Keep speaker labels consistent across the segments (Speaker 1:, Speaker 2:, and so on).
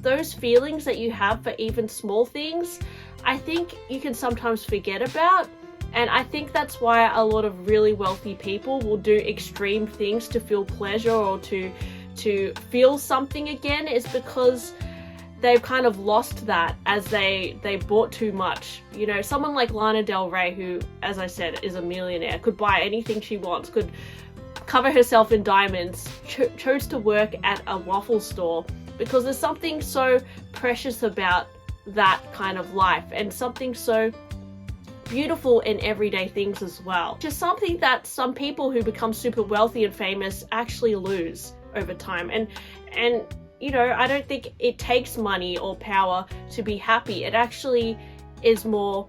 Speaker 1: those feelings that you have for even small things, I think you can sometimes forget about. And I think that's why a lot of really wealthy people will do extreme things to feel pleasure or to feel something again, is because they've kind of lost that as they bought too much. You know, someone like Lana Del Rey, who, as I said, is a millionaire, could buy anything she wants, could cover herself in diamonds, chose to work at a waffle store because there's something so precious about that kind of life and something so beautiful in everyday things as well. Just something that some people who become super wealthy and famous actually lose over time. And you know, I don't think it takes money or power to be happy. It actually is more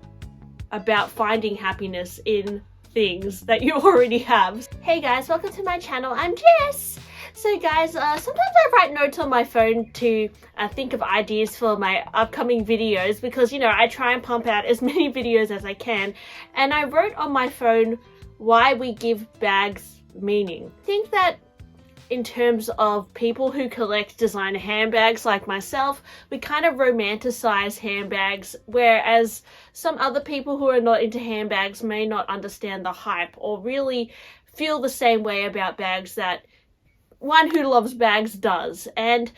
Speaker 1: about finding happiness in things that you already have. Hey guys, welcome to my channel. I'm Jess. So guys, sometimes I write notes on my phone to think of ideas for my upcoming videos because, you know, I try and pump out as many videos as I can. And I wrote on my phone why we give bags meaning. I think that in terms of people who collect designer handbags like myself, we kind of romanticize handbags, whereas some other people who are not into handbags may not understand the hype or really feel the same way about bags that one who loves bags does. And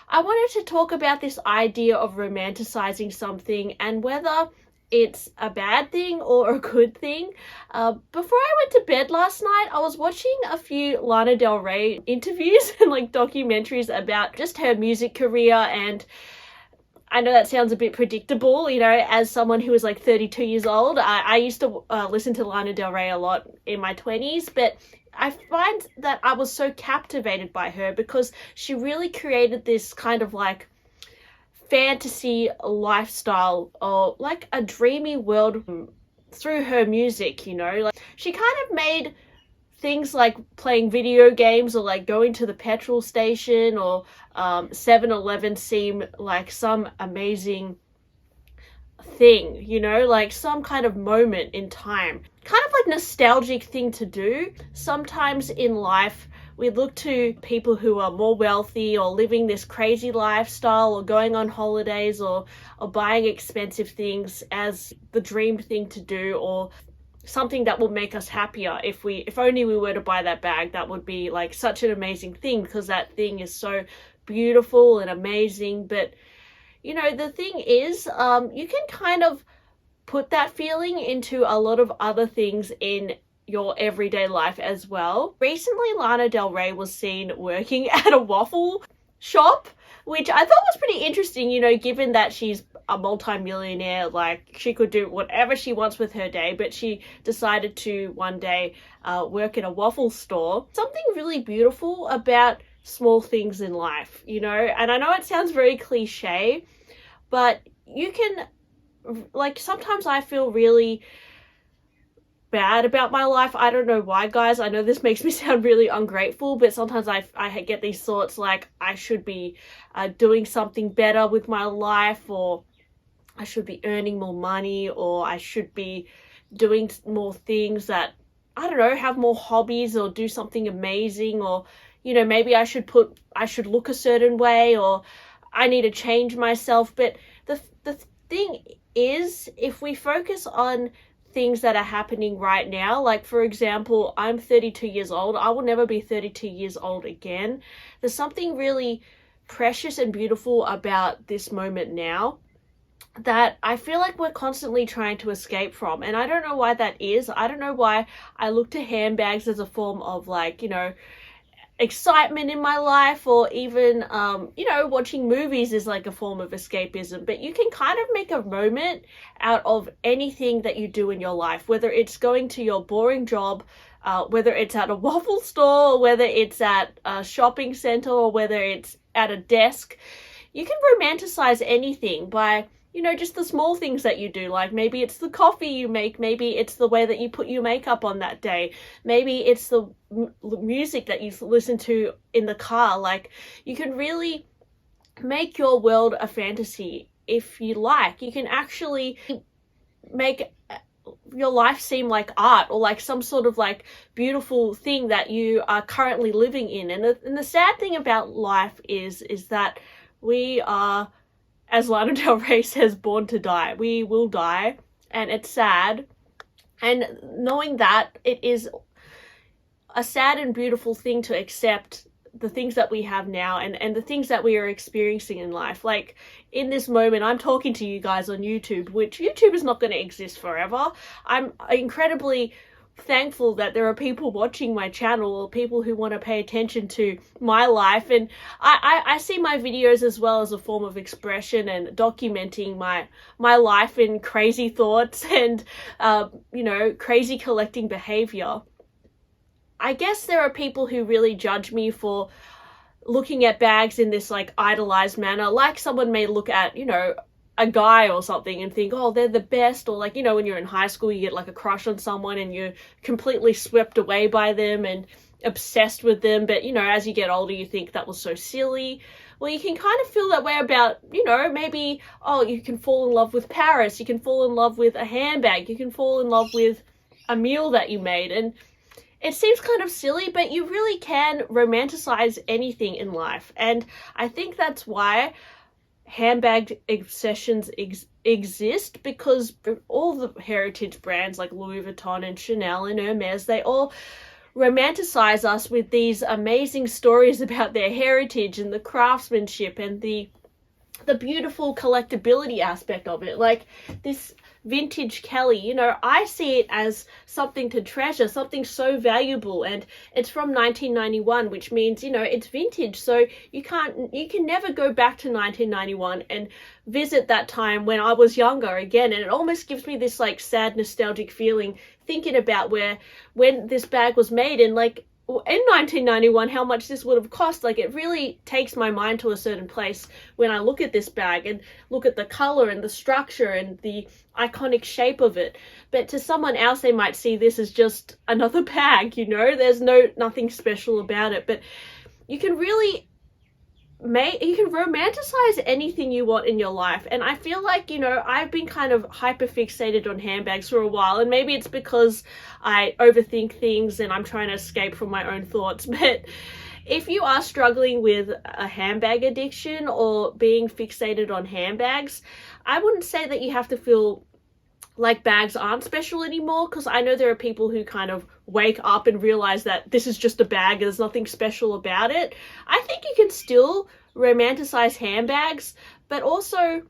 Speaker 1: I wanted to talk about this idea of romanticizing something and whether it's a bad thing or a good thing. Before I went to bed last night, I was watching a few Lana Del Rey interviews and like documentaries about just her music career, and I know that sounds a bit predictable, you know, as someone who was like 32 years old. I used to listen to Lana Del Rey a lot in my 20s, but I find that I was so captivated by her because she really created this kind of like fantasy lifestyle or like a dreamy world through her music, you know. Like she kind of made things like playing video games or like going to the petrol station or 7-Eleven seem like some amazing thing, you know, like some kind of moment in time, kind of like nostalgic thing to do. Sometimes in life we look to people who are more wealthy or living this crazy lifestyle or going on holidays or buying expensive things as the dream thing to do, or something that will make us happier. If only we were to buy that bag, that would be like such an amazing thing because that thing is so beautiful and amazing. But you know, the thing is, you can kind of put that feeling into a lot of other things in your everyday life as well. Recently, Lana Del Rey was seen working at a waffle shop, which I thought was pretty interesting, you know, given that she's a multi-millionaire. Like, she could do whatever she wants with her day, but she decided to one day work in a waffle store. Something really beautiful about small things in life, you know. And I know it sounds very cliche, but you can, like, sometimes I feel really bad about my life. I don't know why, guys. I know this makes me sound really ungrateful, but sometimes I get these thoughts like I should be doing something better with my life, or I should be earning more money, or I should be doing more things that, I don't know, have more hobbies or do something amazing, or, you know, maybe I should look a certain way, or I need to change myself. But the thing is, if we focus on things that are happening right now, like for example, I'm 32 years old. I will never be 32 years old again. There's something really precious and beautiful about this moment now that I feel like we're constantly trying to escape from. And I don't know why that is. I don't know why I look to handbags as a form of, like, you know, excitement in my life, or even you know, watching movies is like a form of escapism. But you can kind of make a moment out of anything that you do in your life, whether it's going to your boring job, whether it's at a waffle store, whether it's at a shopping center, or whether it's at a desk. You can romanticize anything by, you know, just the small things that you do. Like maybe it's the coffee you make, maybe it's the way that you put your makeup on that day, maybe it's the music that you listen to in the car. Like, you can really make your world a fantasy if you like. You can actually make your life seem like art, or like some sort of like beautiful thing that you are currently living in. And the sad thing about life is that we are, as Lana Del Rey says, born to die. We will die, and it's sad. And knowing that, it is a sad and beautiful thing to accept the things that we have now and the things that we are experiencing in life. Like, in this moment, I'm talking to you guys on YouTube, which YouTube is not going to exist forever. I'm incredibly thankful that there are people watching my channel, or people who want to pay attention to my life, and I see my videos as well as a form of expression and documenting my life in crazy thoughts and crazy collecting behavior. I guess there are people who really judge me for looking at bags in this like idolized manner. Like, someone may look at, a guy or something and think, oh, they're the best. Or like, when you're in high school, you get like a crush on someone and you're completely swept away by them and obsessed with them. But, as you get older, you think that was so silly. Well, you can kind of feel that way about, maybe, oh, you can fall in love with Paris. You can fall in love with a handbag. You can fall in love with a meal that you made. And it seems kind of silly, but you really can romanticize anything in life. And I think that's why handbag obsessions exist, because all the heritage brands like Louis Vuitton and Chanel and Hermes, they all romanticize us with these amazing stories about their heritage and the craftsmanship and the beautiful collectability aspect of it. Like this vintage Kelly, I see it as something to treasure, something so valuable, and it's from 1991, which means, it's vintage, so you can never go back to 1991 and visit that time when I was younger again. And it almost gives me this like sad nostalgic feeling thinking about when this bag was made, and like in 1991, how much this would have cost. Like, it really takes my mind to a certain place when I look at this bag and look at the color and the structure and the iconic shape of it. But to someone else, they might see this as just another bag, there's nothing special about it. But you can really you can romanticize anything you want in your life. And I feel like, I've been kind of hyper fixated on handbags for a while, and maybe it's because I overthink things and I'm trying to escape from my own thoughts. But if you are struggling with a handbag addiction or being fixated on handbags, I wouldn't say that you have to feel like bags aren't special anymore, because I know there are people who kind of wake up and realize that this is just a bag, there's nothing special about it. I think you can still romanticize handbags, but also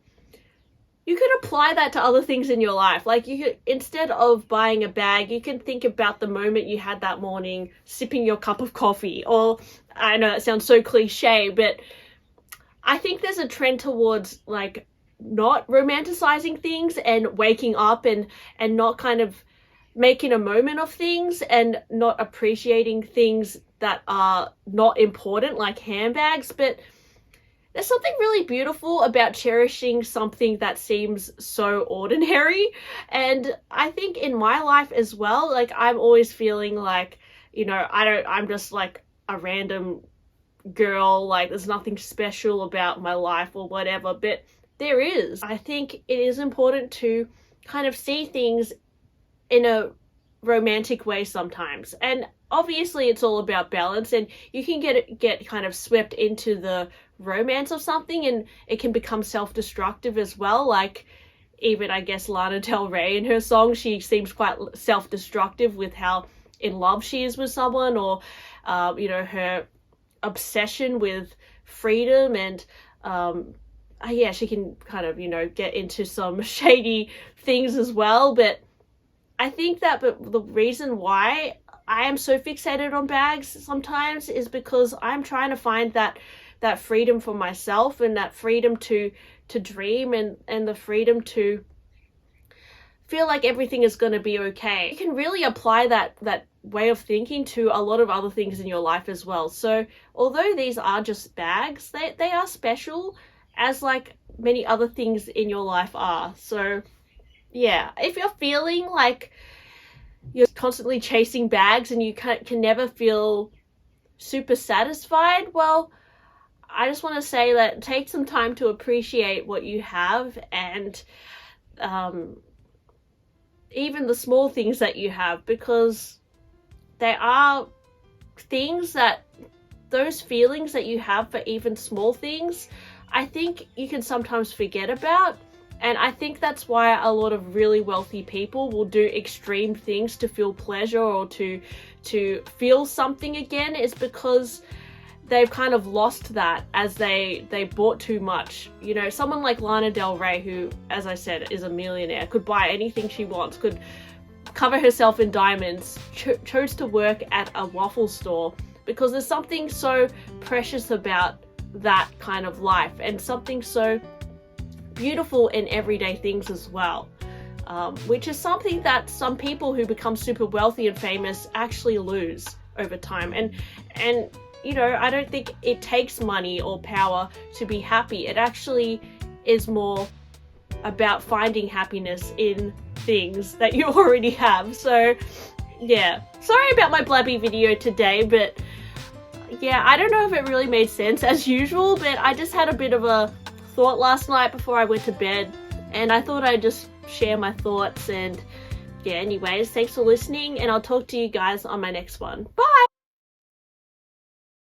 Speaker 1: you can apply that to other things in your life. Like, you could, instead of buying a bag, you can think about the moment you had that morning sipping your cup of coffee. Or, I know that sounds so cliche, but I think there's a trend towards like not romanticizing things and waking up and not kind of making a moment of things and not appreciating things that are not important, like handbags. But there's something really beautiful about cherishing something that seems so ordinary. And I think in my life as well, like, I'm always feeling like, I'm just like a random girl, like there's nothing special about my life or whatever. But there is. I think it is important to kind of see things in a romantic way sometimes. And obviously it's all about balance, and you can get kind of swept into the romance of something and it can become self-destructive as well. Like, even I guess Lana Del Rey in her song, she seems quite self-destructive with how in love she is with someone, or her obsession with freedom. And yeah, she can kind of, get into some shady things as well. But I think that the reason why I am so fixated on bags sometimes is because I'm trying to find that freedom for myself, and that freedom to dream, and the freedom to feel like everything is going to be okay. You can really apply that way of thinking to a lot of other things in your life as well. So although these are just bags, they are special, as like many other things in your life are. So yeah, if you're feeling like you're constantly chasing bags and you can never feel super satisfied, well, I just want to say that take some time to appreciate what you have, and even the small things that you have, because there are things that, those feelings that you have for even small things I think you can sometimes forget about. And I think that's why a lot of really wealthy people will do extreme things to feel pleasure or to feel something again, is because they've kind of lost that as they bought too much. You know, someone like Lana Del Rey, who, as I said, is a millionaire, could buy anything she wants, could cover herself in diamonds, chose to work at a waffle store because there's something so precious about that kind of life and something so beautiful in everyday things as well, which is something that some people who become super wealthy and famous actually lose over time. And you know, I don't think it takes money or power to be happy. It actually is more about finding happiness in things that you already have. So yeah, sorry about my blabby video today, but yeah, I don't know if it really made sense as usual, but I just had a bit of a thought last night before I went to bed, and I thought I'd just share my thoughts. And yeah, anyways, thanks for listening, and I'll talk to you guys on my next one. Bye!